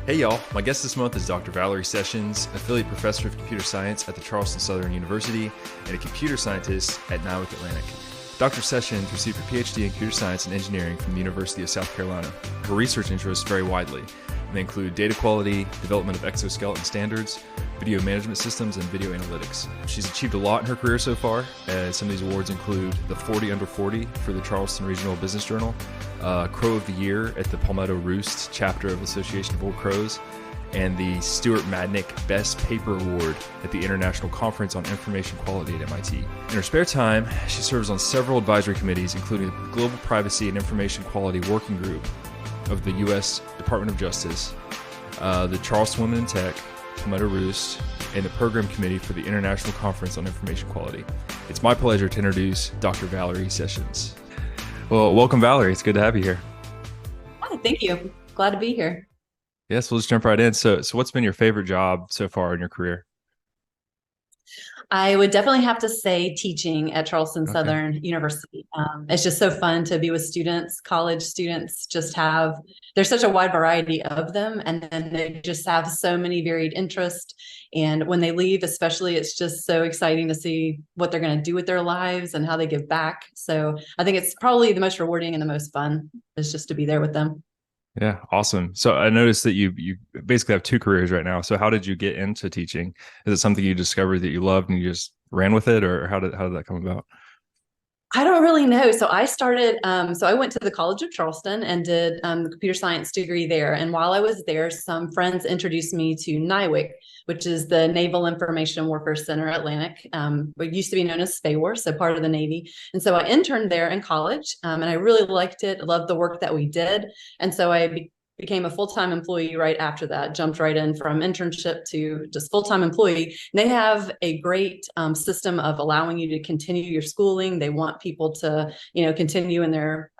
Hey y'all, my guest this month is Dr. Valerie Sessions, affiliate professor of computer science at the Charleston Southern University and a computer scientist at Niwek Atlantic. Dr. Sessions received her PhD in computer science and engineering from the University of South Carolina. Her research interests vary widely. They include data quality, development of exoskeleton standards, video management systems, and video analytics. She's achieved a lot in her career so far. Some of these awards include the 40 Under 40 for the Charleston Regional Business Journal, Crow of the Year at the Palmetto Roost chapter of the Association of Old Crows, and the Stuart Madnick Best Paper Award at the International Conference on Information Quality at MIT. In her spare time, she serves on several advisory committees, including the Global Privacy and Information Quality Working Group of the U.S. Department of Justice, the Charleston Women in Tech, Palmetto Roost, and the Program Committee for the International Conference on Information Quality. It's my pleasure to introduce Dr. Valerie Sessions. Well, welcome, Valerie. It's good to have you here. Hi, thank you. Glad to be here. Yes, we'll just jump right in. So what's been your favorite job so far in your career? I would definitely have to say teaching at Charleston Okay. Southern University. It's just so fun to be with students. College students there's such a wide variety of them, and then they just have so many varied interests. And when they leave, especially, it's just so exciting to see what they're going to do with their lives and how they give back. So I think it's probably the most rewarding and the most fun is just to be there with them. Yeah, awesome. So I noticed that you basically have two careers right now. So how did you get into teaching? Is it something you discovered that you loved and you just ran with it, or how did that come about? I don't really know. So I went to the College of Charleston and did the computer science degree there. And while I was there, some friends introduced me to Niwek, which is the Naval Information Warfare Center Atlantic. It used to be known as SPAWAR, so part of the Navy. And so I interned there in college, and I really liked it. I loved the work that we did. And so I became a full-time employee right after that, jumped right in from internship to just full-time employee. And they have a great system of allowing you to continue your schooling. They want people to, continue in their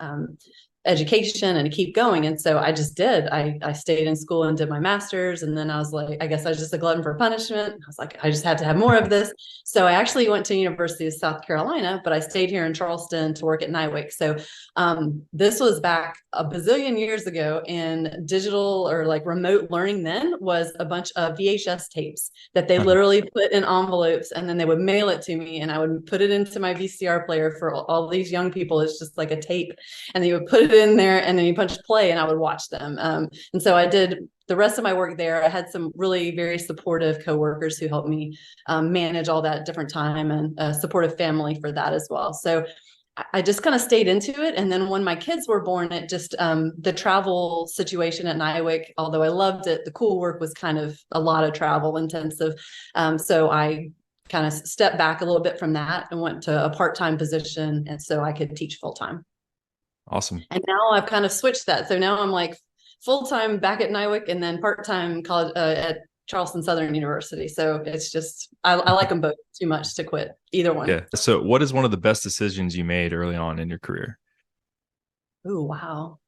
education and to keep going. And so I just did. I stayed in school and did my master's. And then I was like, I guess I was just a glutton for punishment. I was like, I just had to have more of this. So I actually went to University of South Carolina, but I stayed here in Charleston to work at Niwek. So this was back a bazillion years ago, and digital or like remote learning then was a bunch of VHS tapes that they literally put in envelopes, and then they would mail it to me, and I would put it into my VCR player. For all these young people, it's just like a tape, and they would put it in there, and then you punch play, and I would watch them. And so I did the rest of my work there. I had some really very supportive coworkers who helped me manage all that different time, and a supportive family for that as well. So I just kind of stayed into it. And then when my kids were born, it just the travel situation at Niwek, although I loved it, the cool work was kind of a lot of travel intensive. So I kind of stepped back a little bit from that and went to a part-time position, and so I could teach full-time. Awesome. And now I've kind of switched that. So now I'm like full-time back at Niwek and then part-time college at Charleston Southern University. So it's just, I like them both too much to quit either one. Yeah. So what is one of the best decisions you made early on in your career? Oh, wow.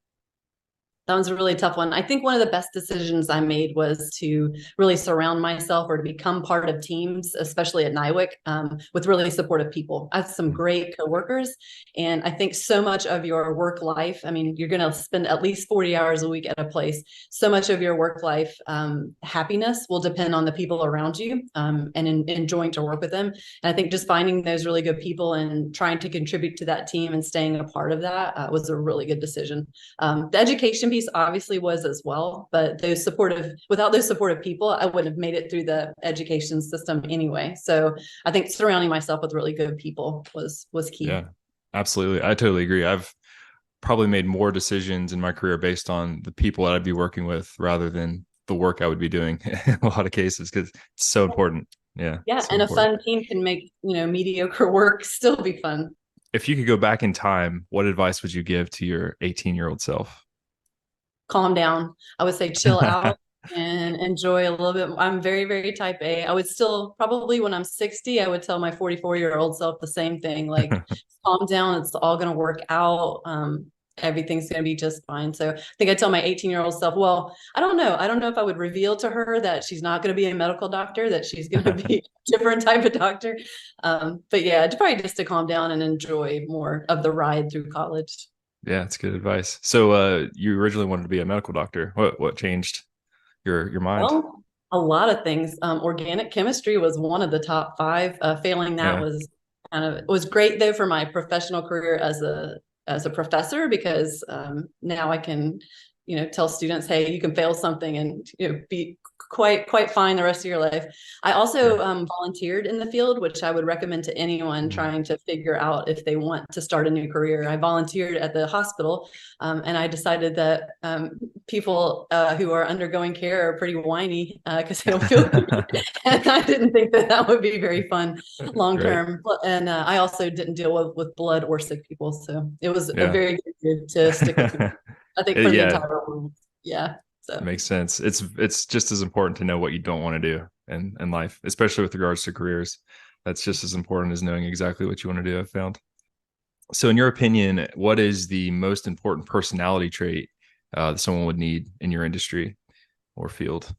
That was a really tough one. I think one of the best decisions I made was to really surround myself or to become part of teams, especially at Niwek, with really supportive people. I have some great coworkers, and I think so much of your work life, I mean, you're going to spend at least 40 hours a week at a place. So much of your work life happiness will depend on the people around you and enjoying to work with them. And I think just finding those really good people and trying to contribute to that team and staying a part of that was a really good decision. The education piece obviously was as well, but without those supportive people, I wouldn't have made it through the education system anyway. So I think surrounding myself with really good people was key. Yeah, absolutely. I totally agree. I've probably made more decisions in my career based on the people that I'd be working with rather than the work I would be doing in a lot of cases, because it's so important. Yeah. Yeah. So and important. A fun team can make, mediocre work still be fun. If you could go back in time, what advice would you give to your 18-year-old self? Calm down. I would say chill out and enjoy a little bit. I'm very, very type A. I would still probably when I'm 60, I would tell my 44-year-old self the same thing, like calm down. It's all going to work out. Everything's going to be just fine. So I think I tell my 18-year-old self, well, I don't know. I don't know if I would reveal to her that she's not going to be a medical doctor, that she's going to be a different type of doctor. But yeah, probably just to calm down and enjoy more of the ride through college. Yeah, it's good advice. So you originally wanted to be a medical doctor. What changed? your mind? Well, a lot of things. Organic chemistry was one of the top five. Failing that Yeah. was great though for my professional career as a professor, because now I can, tell students, hey, you can fail something and be quite fine the rest of your life. I also Sure. volunteered in the field, which I would recommend to anyone Mm. trying to figure out if they want to start a new career. I volunteered at the hospital, and I decided that people who are undergoing care are pretty whiny because they don't feel good. And I didn't think that that would be very fun long Right. term. And I also didn't deal with blood or sick people. So it was a Yeah. very good year to stick with me, I think, for the Yeah, entire world. Yeah. it So makes sense. It's just as important to know what you don't want to do in life, especially with regards to careers. That's just as important as knowing exactly what you want to do, I've found. So, in your opinion, what is the most important personality trait that someone would need in your industry or field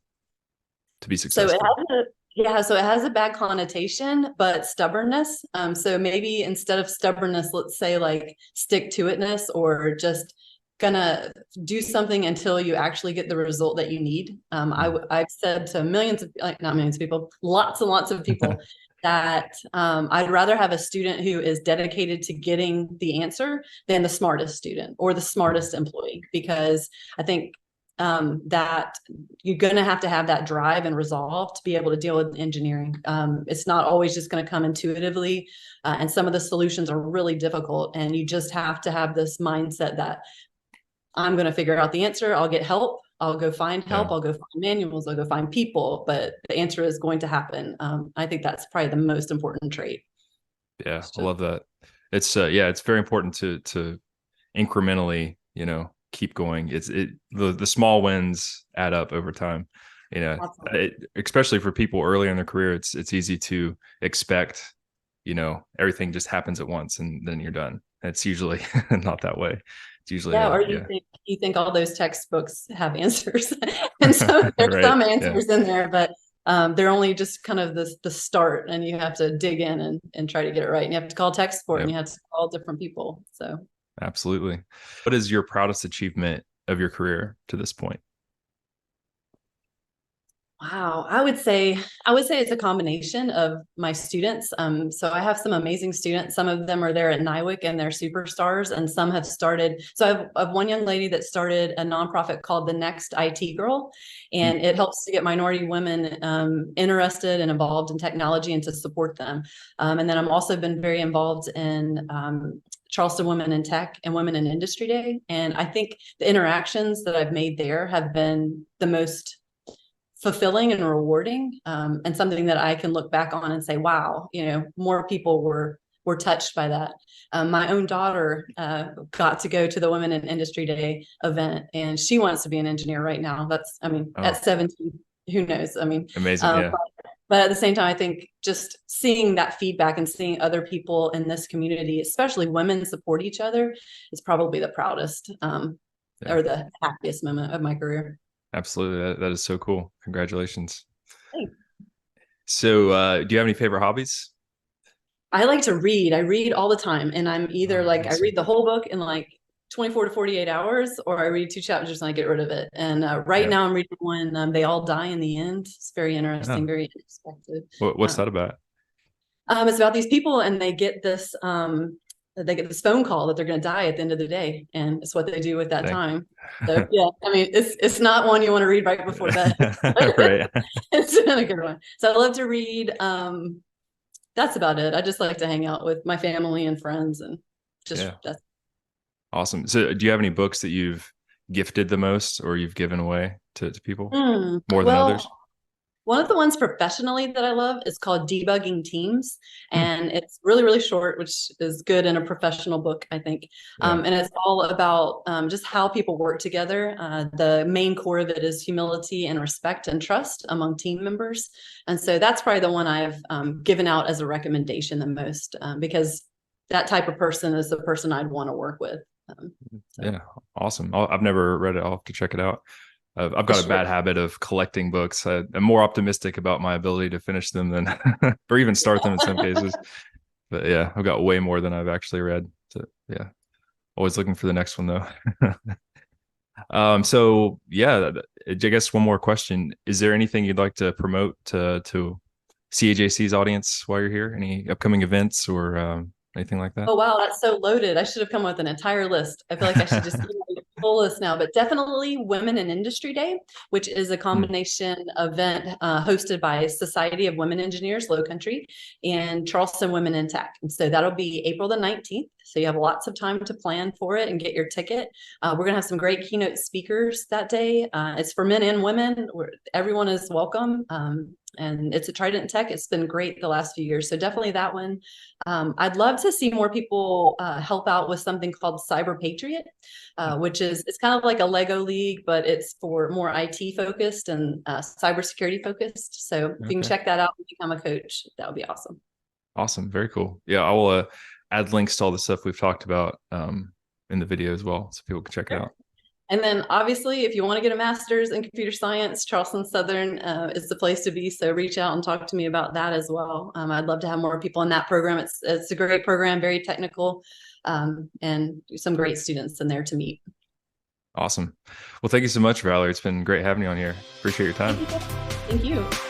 to be So it successful? has a yeah, so it has a bad connotation, but stubbornness. So maybe instead of stubbornness, let's say like stick to itness, or just gonna do something until you actually get the result that you need. I've said to millions of, like, not millions of people, lots and lots of people, that I'd rather have a student who is dedicated to getting the answer than the smartest student or the smartest employee, because I think that you're going to have that drive and resolve to be able to deal with engineering. It's not always just going to come intuitively, and some of the solutions are really difficult. And you just have to have this mindset that I'm going to figure out the answer. I'll get help. I'll go find help. Yeah. I'll go find manuals. I'll go find people. But the answer is going to happen. I think that's probably the most important trait. Yeah, It's I just, love that. It's very important to incrementally, keep going. The small wins add up over time. Especially for people earlier in their career, it's easy to expect, everything just happens at once and then you're done. It's usually not that way. It's usually yeah, or yeah, you think all those textbooks have answers, and so there's right. some Yeah. answers in there, but they're only just kind of the start, and you have to dig in and try to get it right. And you have to call tech support, and Yep. you have to call different people. So Absolutely. What is your proudest achievement of your career to this point? wow, I would say it's a combination of my students. So I have some amazing students. Some of them are there at NIWIC and they're superstars, and some have started. So I have one young lady that started a nonprofit called The Next IT Girl, Mm. and it helps to get minority women interested and involved in technology and to support them. And then I've also been very involved in Charleston Women in Tech and Women in Industry Day. And I think the interactions that I've made there have been the most fulfilling and rewarding, and something that I can look back on and say, wow, more people were touched by that. My own daughter got to go to the Women in Industry Day event, and she wants to be an engineer right now. I mean, Oh, at 17, who knows? I mean, amazing. Yeah. but at the same time, I think just seeing that feedback and seeing other people in this community, especially women, support each other is probably the proudest, Yeah. or the happiest moment of my career. Absolutely. That is so cool. Congratulations. Thanks. So, do you have any favorite hobbies? I like to read. I read all the time. And I'm either Oh, like, I awesome. read the whole book in like 24 to 48 hours, or I read two chapters and I get rid of it. And right Yeah. now I'm reading one, They All Die in the End. It's very interesting, Yeah. very unexpected. What's Um, that about? it's about these people, and they get this phone call that they're going to die at the end of the day. And it's what they do with that Dang. time. So yeah, I mean, it's not one you want to read right before bed. Right. It's been a good one. So I love to read. That's about it. I just like to hang out with my family and friends, and just Yeah. that's Awesome. So, do you have any books that you've gifted the most or you've given away to people more than others? well, one of the ones professionally that I love is called Debugging Teams, Hmm. and it's really, really short, which is good in a professional book, I think. Yeah. And it's all about just how people work together. The main core of it is humility and respect and trust among team members. And so that's probably the one I've given out as a recommendation the most, because that type of person is the person I'd want to work with. So Yeah. Awesome. I've never read it. I'll have to check it out. I've got it's a bad short. habit of collecting books. I'm more optimistic about my ability to finish them than, or even start them in some cases. But yeah, I've got way more than I've actually read. So yeah, always looking for the next one though. So yeah, I guess one more question. Is there anything you'd like to promote to CEJC's audience while you're here? Any upcoming events or anything like that? Oh, wow, that's so loaded. I should have come with an entire list. I feel like I should just give you a full list now, but definitely Women in Industry Day, which is a Hmm. combination event hosted by Society of Women Engineers, Low Country, and Charleston Women in Tech. And so that'll be April the 19th. So you have lots of time to plan for it and get your ticket. We're going to have some great keynote speakers that day. It's for men and women. Everyone is welcome. And it's a Trident Tech. It's been great the last few years. So definitely that one. I'd love to see more people help out with something called Cyber Patriot, which is it's kind of like a Lego league, but it's for more IT focused and cybersecurity focused. So if you can Okay. check that out and become a coach, that would be awesome. Awesome. Very cool. Yeah, I will add links to all the stuff we've talked about in the video as well, so people can check it Sure. out. And then obviously, if you want to get a master's in computer science, Charleston Southern is the place to be. So reach out and talk to me about that as well. I'd love to have more people in that program. It's a great program, very technical, and some great students in there to meet. Awesome. Well, thank you so much, Valerie. It's been great having you on here. Appreciate your time. Thank you.